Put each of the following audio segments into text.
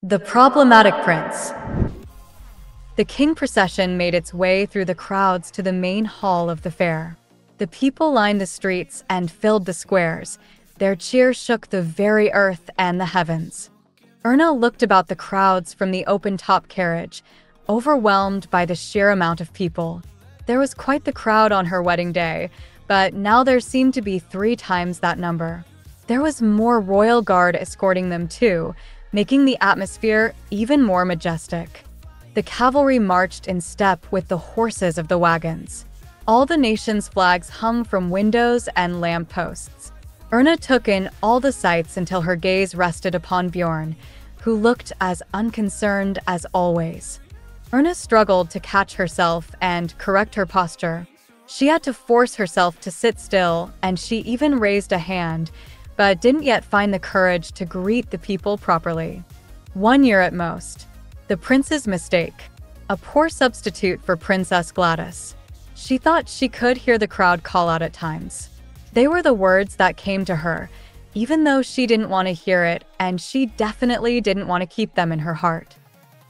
The problematic prince. The king procession made its way through the crowds to the main hall of the fair. The people lined the streets and filled the squares. Their cheer shook the very earth and the heavens. Erna looked about the crowds from the open-top carriage, overwhelmed by the sheer amount of people. There was quite the crowd on her wedding day, but now there seemed to be 3 times that number. There was more royal guard escorting them too, making the atmosphere even more majestic. The cavalry marched in step with the horses of the wagons. All the nation's flags hung from windows and lampposts. Erna took in all the sights until her gaze rested upon Bjorn, who looked as unconcerned as always. Erna struggled to catch herself and correct her posture. She had to force herself to sit still, and she even raised a hand, but didn't yet find the courage to greet the people properly. 1 year at most. The prince's mistake. A poor substitute for Princess Gladys. She thought she could hear the crowd call out at times. They were the words that came to her, even though she didn't want to hear it, and she definitely didn't want to keep them in her heart.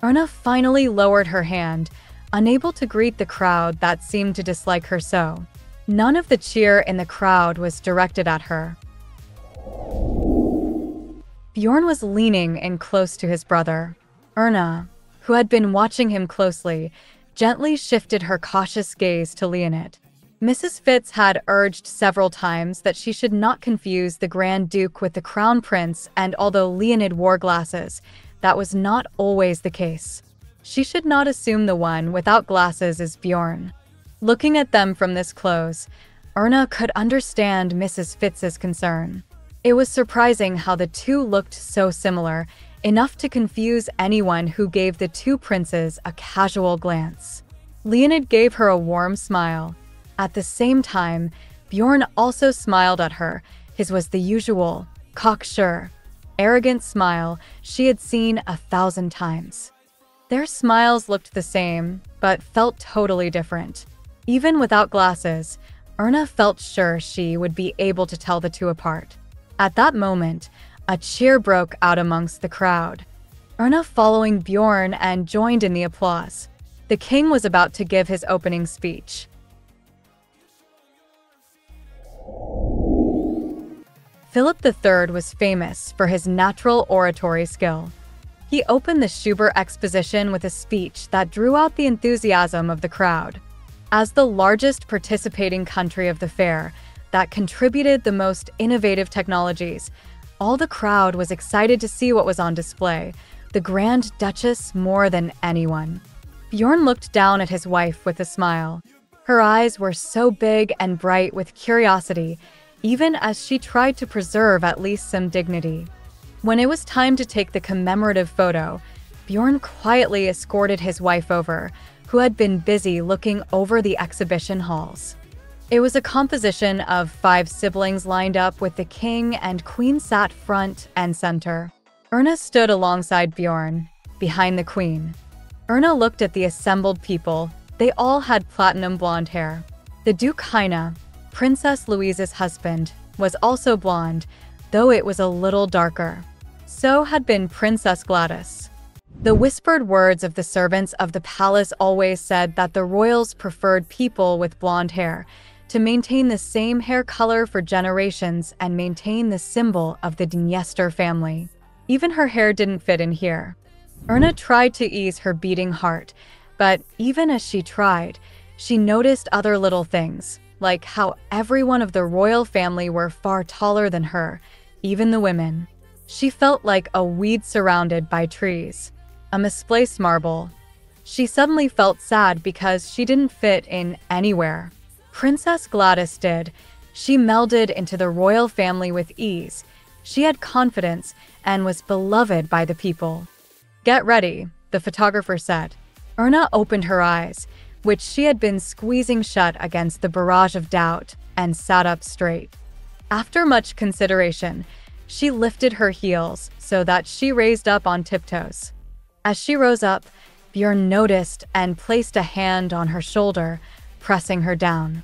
Erna finally lowered her hand, unable to greet the crowd that seemed to dislike her so. None of the cheer in the crowd was directed at her. Bjorn was leaning in close to his brother. Erna, who had been watching him closely, gently shifted her cautious gaze to Leonid. Mrs. Fitz had urged several times that she should not confuse the Grand Duke with the Crown Prince, and although Leonid wore glasses, that was not always the case. She should not assume the one without glasses is Bjorn. Looking at them from this close, Erna could understand Mrs. Fitz's concern. It was surprising how the two looked so similar, enough to confuse anyone who gave the two princes a casual glance. Leonid gave her a warm smile. At the same time, Bjorn also smiled at her. His was the usual, cocksure, arrogant smile she had seen 1,000 times. Their smiles looked the same, but felt totally different. Even without glasses, Erna felt sure she would be able to tell the two apart. At that moment, a cheer broke out amongst the crowd. Erna following Bjorn and joined in the applause. The king was about to give his opening speech. Philip III was famous for his natural oratory skill. He opened the Schubert exposition with a speech that drew out the enthusiasm of the crowd. As the largest participating country of the fair, that contributed the most innovative technologies, all the crowd was excited to see what was on display, the Grand Duchess more than anyone. Bjorn looked down at his wife with a smile. Her eyes were so big and bright with curiosity, even as she tried to preserve at least some dignity. When it was time to take the commemorative photo, Bjorn quietly escorted his wife over, who had been busy looking over the exhibition halls. It was a composition of 5 siblings lined up with the king and queen sat front and center. Erna stood alongside Bjorn, behind the queen. Erna looked at the assembled people. They all had platinum blonde hair. The Duke Heine, Princess Louise's husband, was also blonde, though it was a little darker. So had been Princess Gladys. The whispered words of the servants of the palace always said that the royals preferred people with blonde hair, to maintain the same hair color for generations and maintain the symbol of the Dniester family. Even her hair didn't fit in here. Erna tried to ease her beating heart, but even as she tried, she noticed other little things, like how everyone of the royal family were far taller than her, even the women. She felt like a weed surrounded by trees, a misplaced marble. She suddenly felt sad because she didn't fit in anywhere. Princess Gladys did. She melded into the royal family with ease. She had confidence and was beloved by the people. "Get ready," the photographer said. Erna opened her eyes, which she had been squeezing shut against the barrage of doubt, and sat up straight. After much consideration, she lifted her heels so that she raised up on tiptoes. As she rose up, Bjorn noticed and placed a hand on her shoulder, pressing her down.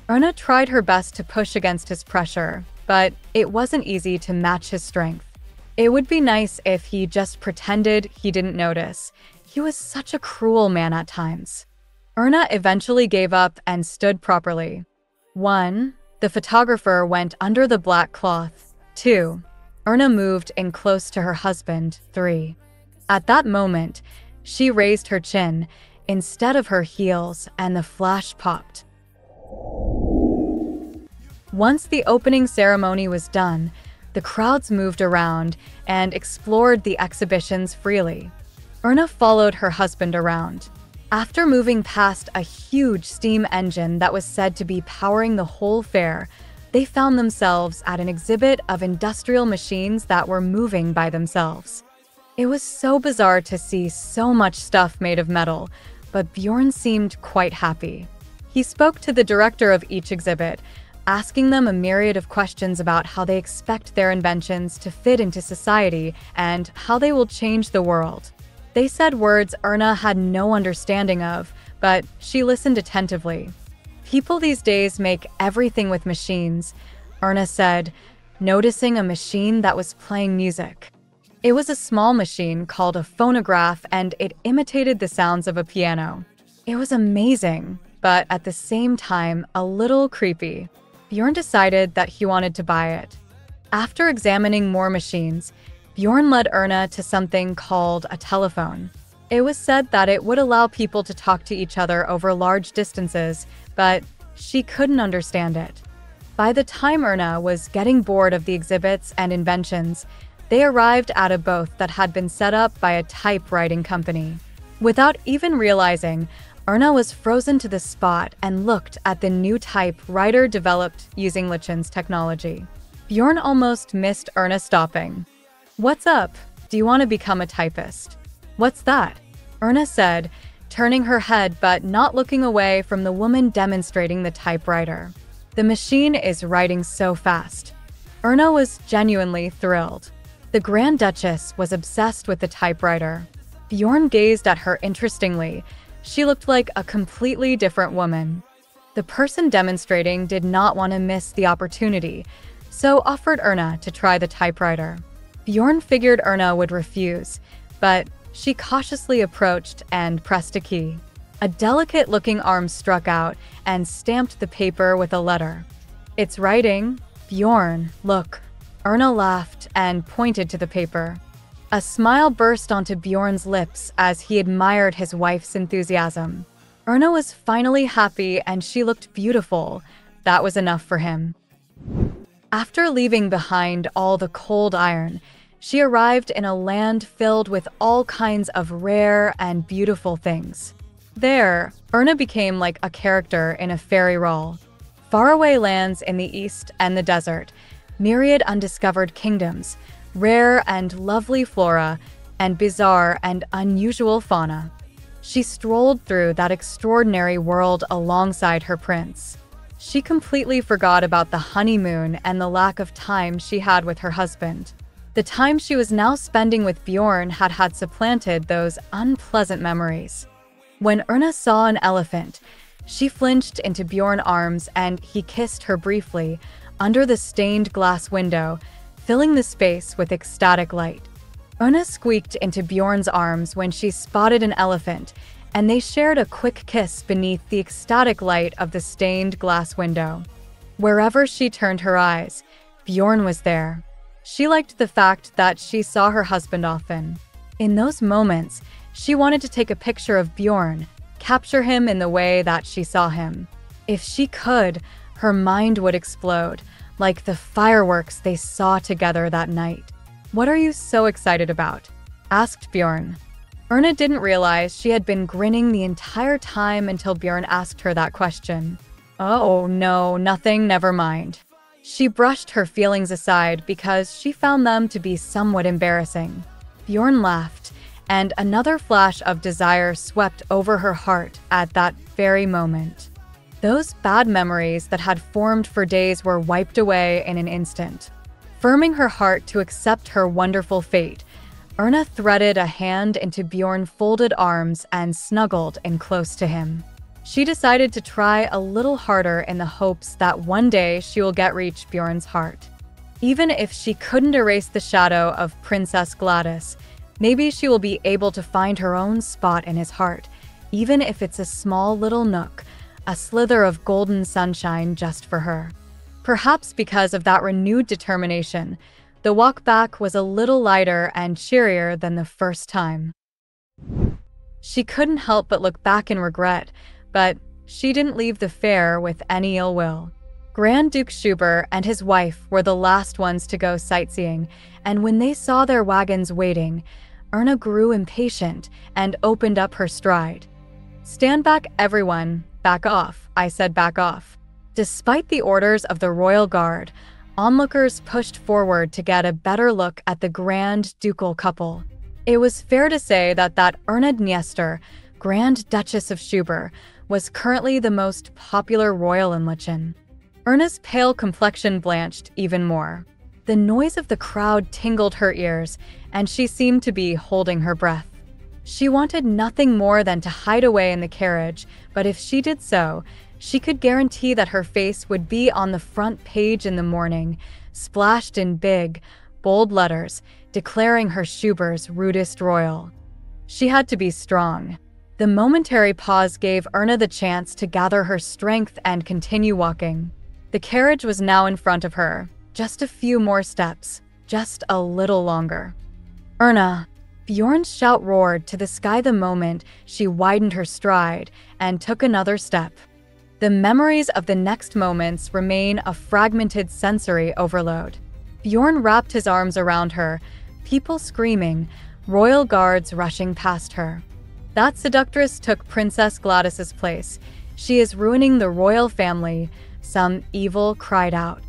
Erna tried her best to push against his pressure, but it wasn't easy to match his strength. It would be nice if he just pretended he didn't notice. He was such a cruel man at times. Erna eventually gave up and stood properly. 1. The photographer went under the black cloth. 2. Erna moved in close to her husband. 3. At that moment, she raised her chin instead of her heels, and the flash popped. Once the opening ceremony was done, the crowds moved around and explored the exhibitions freely. Erna followed her husband around. After moving past a huge steam engine that was said to be powering the whole fair, they found themselves at an exhibit of industrial machines that were moving by themselves. It was so bizarre to see so much stuff made of metal, but Bjorn seemed quite happy. He spoke to the director of each exhibit, asking them a myriad of questions about how they expect their inventions to fit into society and how they will change the world. They said words Erna had no understanding of, but she listened attentively. People these days make everything with machines, Erna said, noticing a machine that was playing music. It was a small machine called a phonograph, and it imitated the sounds of a piano. It was amazing, but at the same time, a little creepy. Bjorn decided that he wanted to buy it. After examining more machines, Bjorn led Erna to something called a telephone. It was said that it would allow people to talk to each other over large distances, but she couldn't understand it. By the time Erna was getting bored of the exhibits and inventions, they arrived at a booth that had been set up by a typewriting company. Without even realizing, Erna was frozen to the spot and looked at the new typewriter developed using Lichen's technology. Bjorn almost missed Erna stopping. "What's up? Do you want to become a typist?" "What's that?" Erna said, turning her head but not looking away from the woman demonstrating the typewriter. "The machine is writing so fast." Erna was genuinely thrilled. The Grand Duchess was obsessed with the typewriter. Bjorn gazed at her interestingly. She looked like a completely different woman. The person demonstrating did not want to miss the opportunity, so offered Erna to try the typewriter. Bjorn figured Erna would refuse, but she cautiously approached and pressed a key. A delicate-looking arm struck out and stamped the paper with a letter. "It's writing. Bjorn, look." Erna laughed and pointed to the paper. A smile burst onto Bjorn's lips as he admired his wife's enthusiasm. Erna was finally happy and she looked beautiful. That was enough for him. After leaving behind all the cold iron, she arrived in a land filled with all kinds of rare and beautiful things. There, Erna became like a character in a fairy role. Faraway lands in the east and the desert, myriad undiscovered kingdoms, rare and lovely flora, and bizarre and unusual fauna. She strolled through that extraordinary world alongside her prince. She completely forgot about the honeymoon and the lack of time she had with her husband. The time she was now spending with Bjorn had supplanted those unpleasant memories. When Erna saw an elephant, she flinched into Bjorn's arms and he kissed her briefly under the stained glass window, filling the space with ecstatic light. Erna squeaked into Bjorn's arms when she spotted an elephant, and they shared a quick kiss beneath the ecstatic light of the stained glass window. Wherever she turned her eyes, Bjorn was there. She liked the fact that she saw her husband often. In those moments, she wanted to take a picture of Bjorn, capture him in the way that she saw him. If she could, her mind would explode, like the fireworks they saw together that night. "What are you so excited about?" asked Bjorn. Erna didn't realize she had been grinning the entire time until Bjorn asked her that question. "Oh, no, nothing, never mind." She brushed her feelings aside because she found them to be somewhat embarrassing. Bjorn laughed, and another flash of desire swept over her heart at that very moment. Those bad memories that had formed for days were wiped away in an instant. Firming her heart to accept her wonderful fate, Erna threaded a hand into Bjorn's folded arms and snuggled in close to him. She decided to try a little harder in the hopes that one day she will reach Bjorn's heart. Even if she couldn't erase the shadow of Princess Gladys, maybe she will be able to find her own spot in his heart, even if it's a small little nook, a slither of golden sunshine just for her. Perhaps because of that renewed determination, the walk back was a little lighter and cheerier than the first time. She couldn't help but look back in regret, but she didn't leave the fair with any ill will. Grand Duke Schubert and his wife were the last ones to go sightseeing, and when they saw their wagons waiting, Erna grew impatient and opened up her stride. "Stand back, everyone. Back off," I said, back off. Despite the orders of the royal guard, onlookers pushed forward to get a better look at the Grand Ducal couple. It was fair to say that Erna Dniester, Grand Duchess of Schubert, was currently the most popular royal in Lichtenstein. Erna's pale complexion blanched even more. The noise of the crowd tingled her ears, and she seemed to be holding her breath. She wanted nothing more than to hide away in the carriage, but if she did so, she could guarantee that her face would be on the front page in the morning, splashed in big, bold letters, declaring her Schubert's rudest royal. She had to be strong. The momentary pause gave Erna the chance to gather her strength and continue walking. The carriage was now in front of her. Just a few more steps, just a little longer. "Erna!" Bjorn's shout roared to the sky the moment she widened her stride and took another step. The memories of the next moments remain a fragmented sensory overload. Bjorn wrapped his arms around her, people screaming, royal guards rushing past her. "That seductress took Princess Gladys's place. She is ruining the royal family," some evil cried out.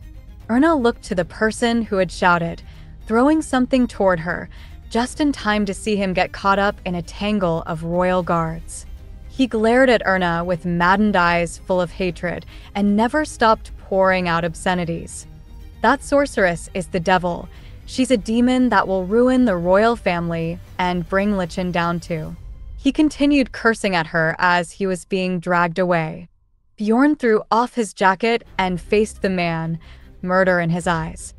Erna looked to the person who had shouted, throwing something toward her, just in time to see him get caught up in a tangle of royal guards. He glared at Erna with maddened eyes full of hatred and never stopped pouring out obscenities. "That sorceress is the devil. She's a demon that will ruin the royal family and bring Lichen down too." He continued cursing at her as he was being dragged away. Bjorn threw off his jacket and faced the man, murder in his eyes.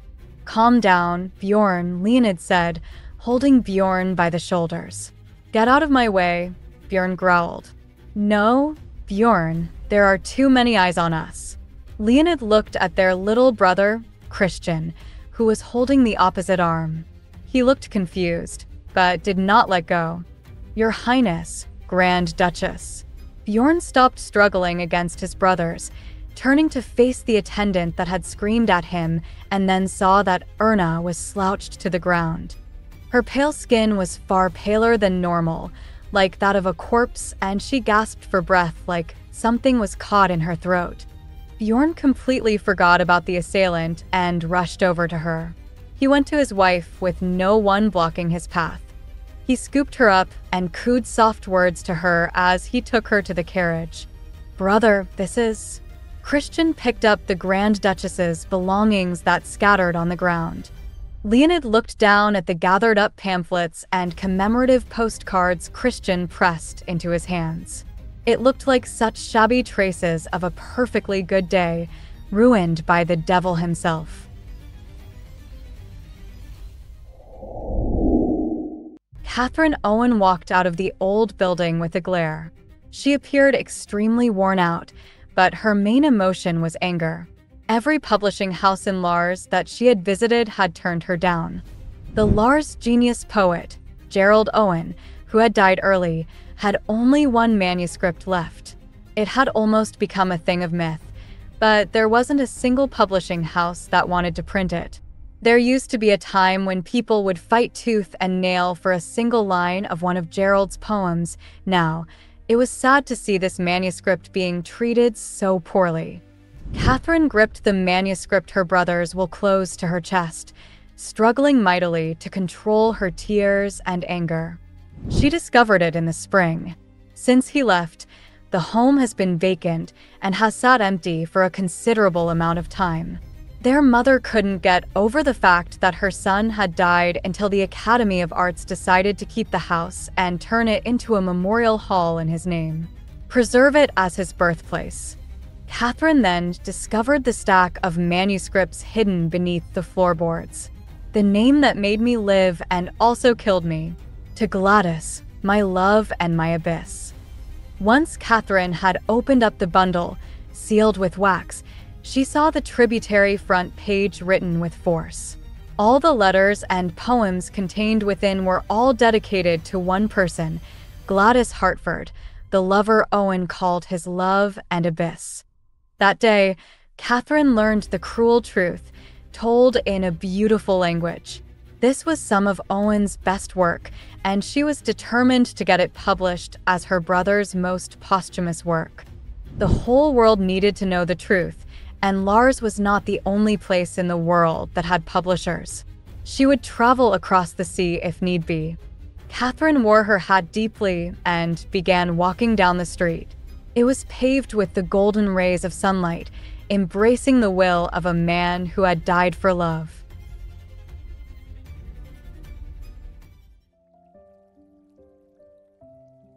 "Calm down, Bjorn," Leonid said, holding Bjorn by the shoulders. "Get out of my way," Bjorn growled. "No, Bjorn, there are too many eyes on us." Leonid looked at their little brother, Christian, who was holding the opposite arm. He looked confused, but did not let go. "Your Highness, Grand Duchess." Bjorn stopped struggling against his brothers, turning to face the attendant that had screamed at him, and then saw that Erna was slouched to the ground. Her pale skin was far paler than normal, like that of a corpse, and she gasped for breath like something was caught in her throat. Bjorn completely forgot about the assailant and rushed over to her. He went to his wife with no one blocking his path. He scooped her up and cooed soft words to her as he took her to the carriage. "Brother, this is..." Christian picked up the Grand Duchess's belongings that scattered on the ground. Leonid looked down at the gathered-up pamphlets and commemorative postcards Christian pressed into his hands. It looked like such shabby traces of a perfectly good day, ruined by the devil himself. Catherine Owen walked out of the old building with a glare. She appeared extremely worn out, but her main emotion was anger. Every publishing house in Lars that she had visited had turned her down. The Lars genius poet, Gerald Owen, who had died early, had only one manuscript left. It had almost become a thing of myth, but there wasn't a single publishing house that wanted to print it. There used to be a time when people would fight tooth and nail for a single line of one of Gerald's poems. Now, it was sad to see this manuscript being treated so poorly. Catherine gripped the manuscript her brothers will close to her chest, struggling mightily to control her tears and anger. She discovered it in the spring. Since he left, the home has been vacant and has sat empty for a considerable amount of time. Their mother couldn't get over the fact that her son had died until the Academy of Arts decided to keep the house and turn it into a memorial hall in his name. Preserve it as his birthplace. Catherine then discovered the stack of manuscripts hidden beneath the floorboards. The name that made me live and also killed me. To Gladys, my love and my abyss. Once Catherine had opened up the bundle, sealed with wax, she saw the tributary front page written with force. All the letters and poems contained within were all dedicated to one person, Gladys Hartford, the lover Owen called his love and abyss. That day, Catherine learned the cruel truth, told in a beautiful language. This was some of Owen's best work, and she was determined to get it published as her brother's most posthumous work. The whole world needed to know the truth, and Lars was not the only place in the world that had publishers. She would travel across the sea if need be. Catherine wore her hat deeply and began walking down the street. It was paved with the golden rays of sunlight, embracing the will of a man who had died for love.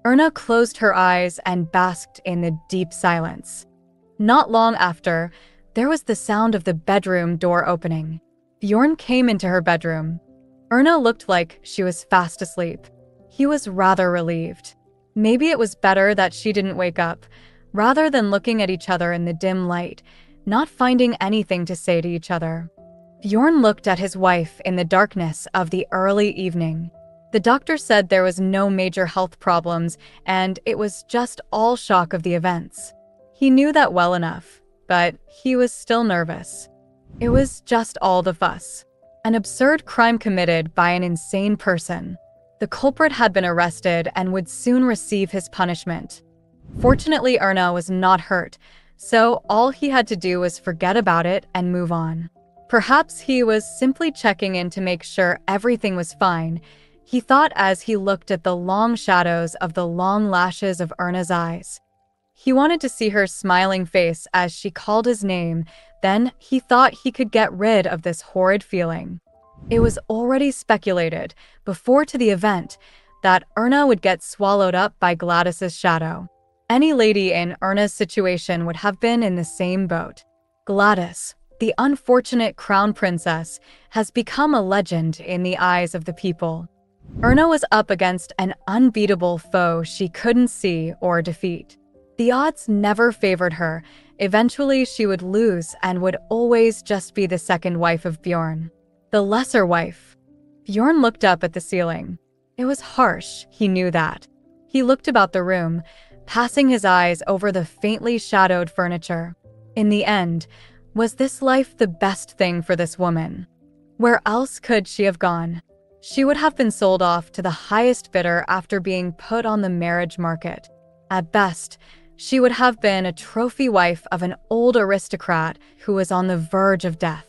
Erna closed her eyes and basked in the deep silence. Not long after, there was the sound of the bedroom door opening. Bjorn came into her bedroom. Erna looked like she was fast asleep. He was rather relieved. Maybe it was better that she didn't wake up, rather than looking at each other in the dim light, not finding anything to say to each other. Bjorn looked at his wife in the darkness of the early evening. The doctor said there was no major health problems, and it was just all shock of the events. He knew that well enough, but he was still nervous. It was just all the fuss. An absurd crime committed by an insane person. The culprit had been arrested and would soon receive his punishment. Fortunately, Erna was not hurt, so all he had to do was forget about it and move on. Perhaps he was simply checking in to make sure everything was fine, he thought as he looked at the long shadows of the long lashes of Erna's eyes. He wanted to see her smiling face as she called his name, then he thought he could get rid of this horrid feeling. It was already speculated, before to the event, that Erna would get swallowed up by Gladys's shadow. Any lady in Erna's situation would have been in the same boat. Gladys, the unfortunate crown princess, has become a legend in the eyes of the people. Erna was up against an unbeatable foe she couldn't see or defeat. The odds never favored her. Eventually, she would lose and would always just be the second wife of Bjorn. The lesser wife. Bjorn looked up at the ceiling. It was harsh, he knew that. He looked about the room, passing his eyes over the faintly shadowed furniture. In the end, was this life the best thing for this woman? Where else could she have gone? She would have been sold off to the highest bidder after being put on the marriage market. At best, she would have been a trophy wife of an old aristocrat who was on the verge of death.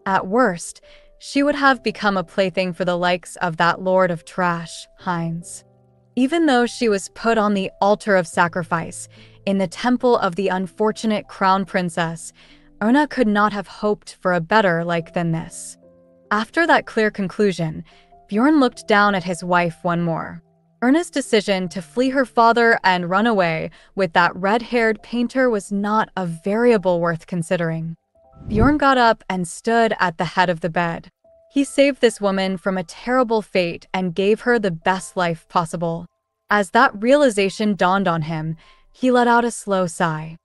At worst, she would have become a plaything for the likes of that lord of trash, Heinz. Even though she was put on the altar of sacrifice, in the temple of the unfortunate crown princess, Erna could not have hoped for a better like than this. After that clear conclusion, Bjorn looked down at his wife one more. Erna's decision to flee her father and run away with that red-haired painter was not a variable worth considering. Bjorn got up and stood at the head of the bed. He saved this woman from a terrible fate and gave her the best life possible. As that realization dawned on him, he let out a slow sigh.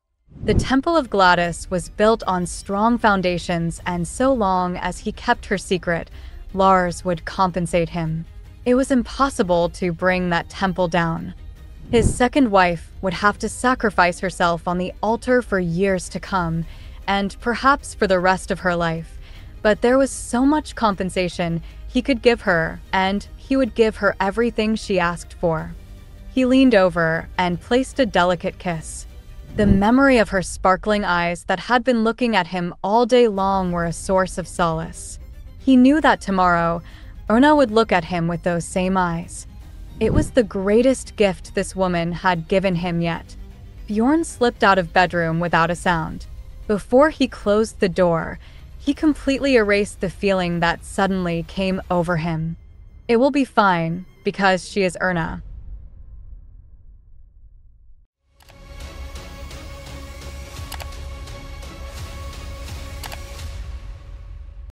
The Temple of Gladys was built on strong foundations, and so long as he kept her secret, Lars would compensate him. It was impossible to bring that temple down. His second wife would have to sacrifice herself on the altar for years to come, and perhaps for the rest of her life. But there was so much compensation he could give her, and he would give her everything she asked for. He leaned over and placed a delicate kiss. The memory of her sparkling eyes that had been looking at him all day long were a source of solace. He knew that tomorrow, Erna would look at him with those same eyes. It was the greatest gift this woman had given him yet. Bjorn slipped out of bedroom without a sound. Before he closed the door, he completely erased the feeling that suddenly came over him. It will be fine, because she is Erna.